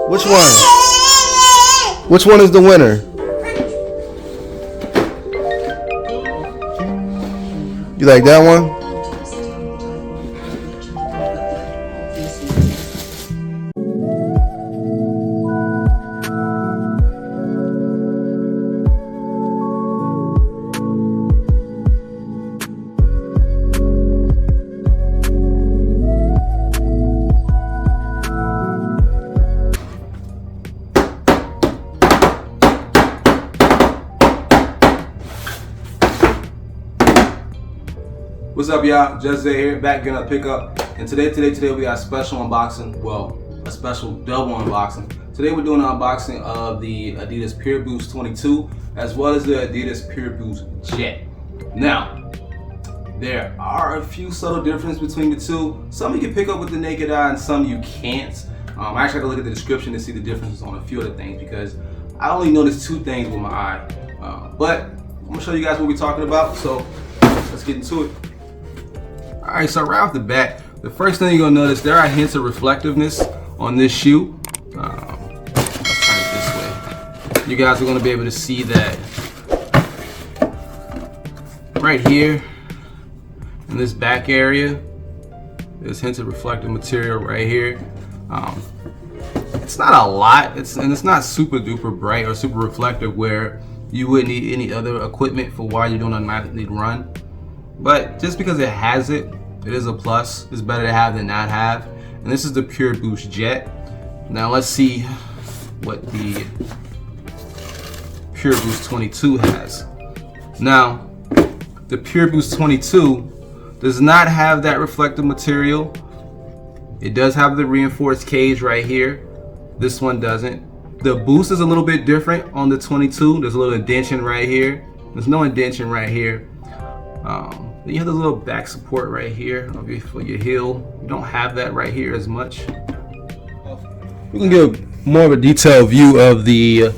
Which one? Which one is the winner? You like that one? What's up, y'all? JustZay here, back getting a pickup. And today we got a special unboxing. Well, a special double unboxing. Today we're doing an unboxing of the Adidas PUREBOOST 22 as well as the Adidas PUREBOOST Jet. Now, there are a few subtle differences between the two. Some you can pick up with the naked eye and some you can't. I actually had to look at the description to see the differences on a few of the things because I only noticed two things with my eye. But I'm gonna show you guys what we're talking about. So let's get into it. Alright, so right off the bat, the first thing you're gonna notice, there are hints of reflectiveness on this shoe. Let's turn it this way. You guys are gonna be able to see that right here in this back area. There's hints of reflective material right here. It's not a lot, and it's not super duper bright or super reflective where you wouldn't need any other equipment for while you're doing a nightly run. But just because it has it, it is a plus. It's better to have than not have. And this is the PUREBOOST Jet. Now let's see what the PUREBOOST 22 has. Now, the PUREBOOST 22 does not have that reflective material. It does have the reinforced cage right here. This one doesn't. The boost is a little bit different on the 22. There's a little indentation right here. There's no indentation right here. Then you have the little back support right here for your heel. You don't have that right here as much. We can give more of a detailed view of the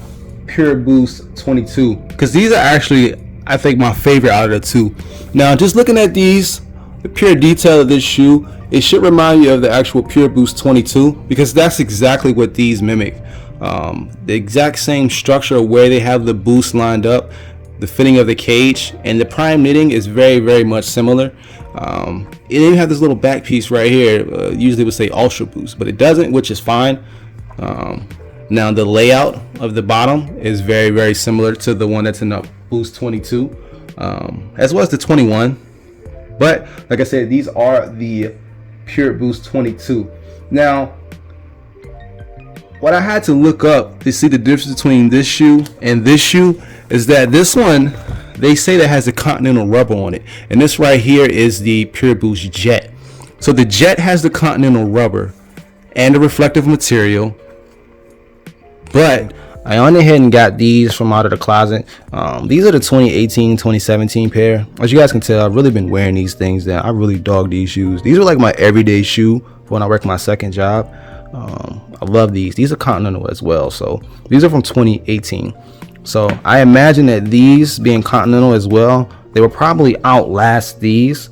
PUREBOOST 22 because these are actually, I think, my favorite out of the two. Now, just looking at these, the pure detail of this shoe, it should remind you of the actual PUREBOOST 22 because that's exactly what these mimic. The exact same structure where they have the boost lined up, the fitting of the cage, and the prime knitting is very, very much similar. It even have this little back piece right here. Usually it would say Ultra Boost, but it doesn't, which is fine. Now the layout of the bottom is very, very similar to the one that's in the Boost 22, as well as the 21. But like I said, these are the PUREBOOST 22. Now, what I had to look up to see the difference between this shoe and this shoe is that this one, they say that has a Continental rubber on it, and this right here is the PUREBOOST Jet. So the Jet has the Continental rubber and the reflective material, but I went ahead and got these from out of the closet. These are the 2018-2017 pair. As you guys can tell, I've really been wearing these things down. I really dog these shoes. These are like my everyday shoe for when I work my second job. I love these. These are Continental as well. So these are from 2018. So I imagine that these being Continental as well, they will probably outlast these,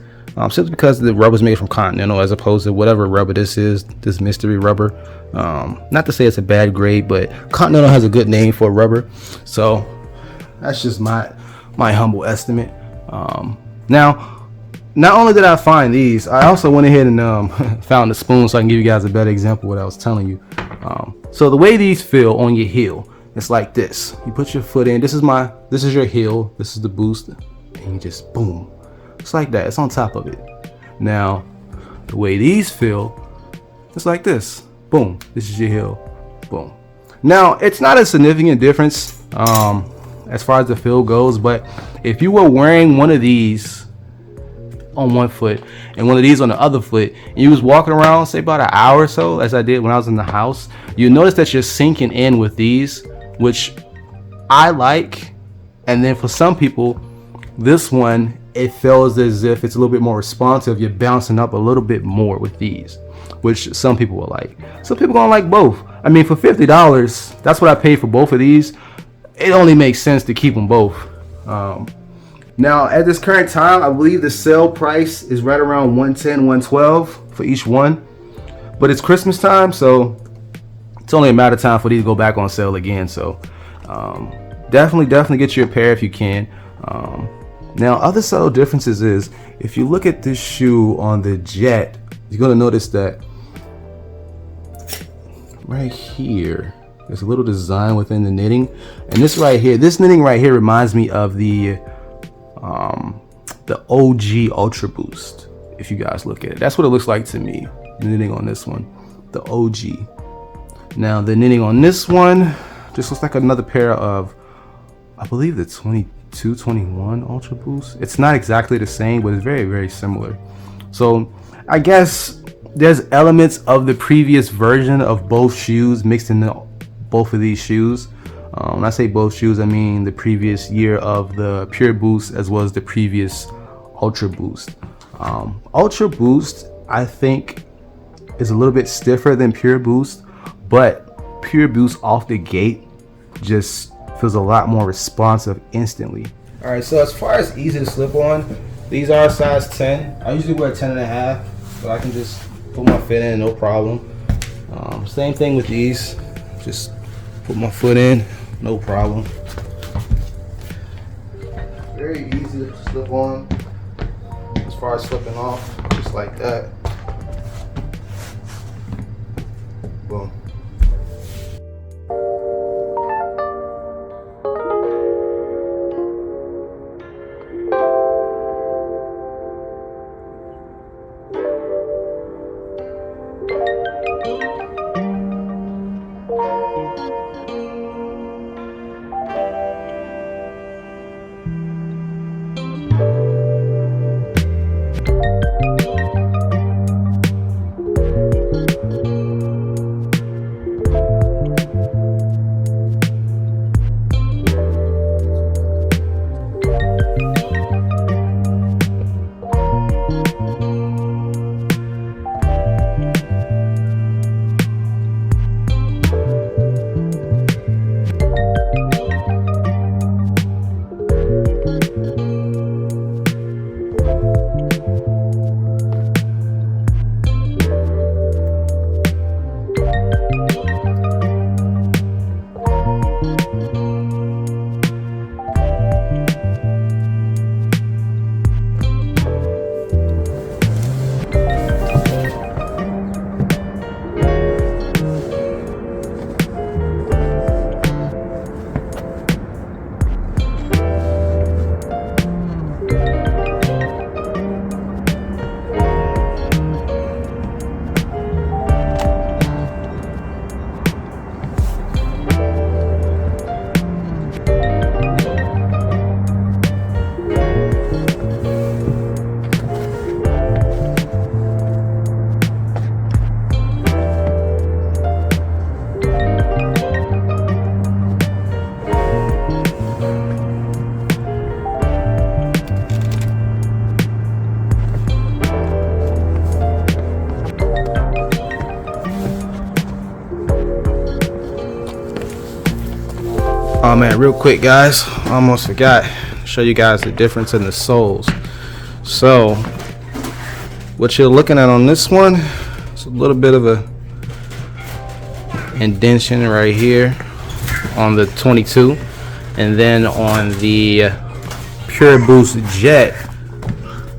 simply because the rubber is made from Continental as opposed to whatever rubber this is, this mystery rubber. Not to say it's a bad grade, but Continental has a good name for rubber. So that's just my humble estimate. Now, not only did I find these, I also went ahead and found the spoon so I can give you guys a better example of what I was telling you. So the way these feel on your heel, it's like this. You put your foot in. This is your heel. This is the boost, and you just boom. It's like that. It's on top of it. Now, the way these feel, it's like this. Boom. This is your heel. Boom. Now, it's not a significant difference as far as the feel goes, but if you were wearing one of these on one foot and one of these on the other foot, and you was walking around, say about an hour or so, as I did when I was in the house, you notice that you're sinking in with these, which I like. And then for some people, this one, it feels as if it's a little bit more responsive. You're bouncing up a little bit more with these, which some people will like. Some people gonna like both. I mean, for $50, that's what I paid for both of these. It only makes sense to keep them both. Now at this current time, I believe the sale price is right around $110, $112 for each one, but it's Christmas time, so it's only a matter of time for these to go back on sale again. So definitely get you a pair if you can. Now, other subtle differences is, if you look at this shoe on the Jet, you're gonna notice that right here there's a little design within the knitting, and this knitting right here reminds me of the OG Ultra Boost. If you guys look at it, that's what it looks like to me. The knitting on this one, the OG. Now the knitting on this one just looks like another pair of, I believe, the 22-21 Ultra Boost. It's not exactly the same, but it's very similar. So I guess there's elements of the previous version of both shoes mixed in both of these shoes. When I say both shoes, I mean the previous year of the Pure Boost as well as the previous Ultra Boost. Ultra Boost, I think, is a little bit stiffer than Pure Boost, but Pure Boost off the gate just feels a lot more responsive instantly. All right, so as far as easy to slip on, these are a size 10. I usually wear 10.5, but I can just put my foot in, no problem. Same thing with these, just put my foot in, no problem. Very easy to slip on. As far as slipping off, just like that. Boom. Oh man, real quick guys, almost forgot to show you guys the difference in the soles. So what you're looking at on this one is a little bit of a indentation right here on the 22, and then on the Pure Boost Jet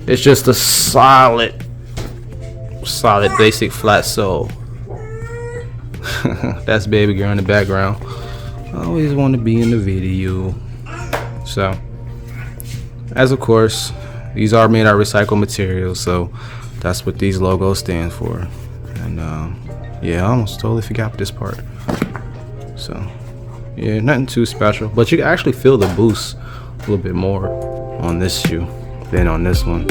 it's just a solid basic flat sole. That's baby girl in the background. I always want to be in the video. So, as of course, these are made out of recycled materials, so that's what these logos stand for. And yeah, I almost totally forgot this part. So yeah, nothing too special, but you can actually feel the boost a little bit more on this shoe than on this one.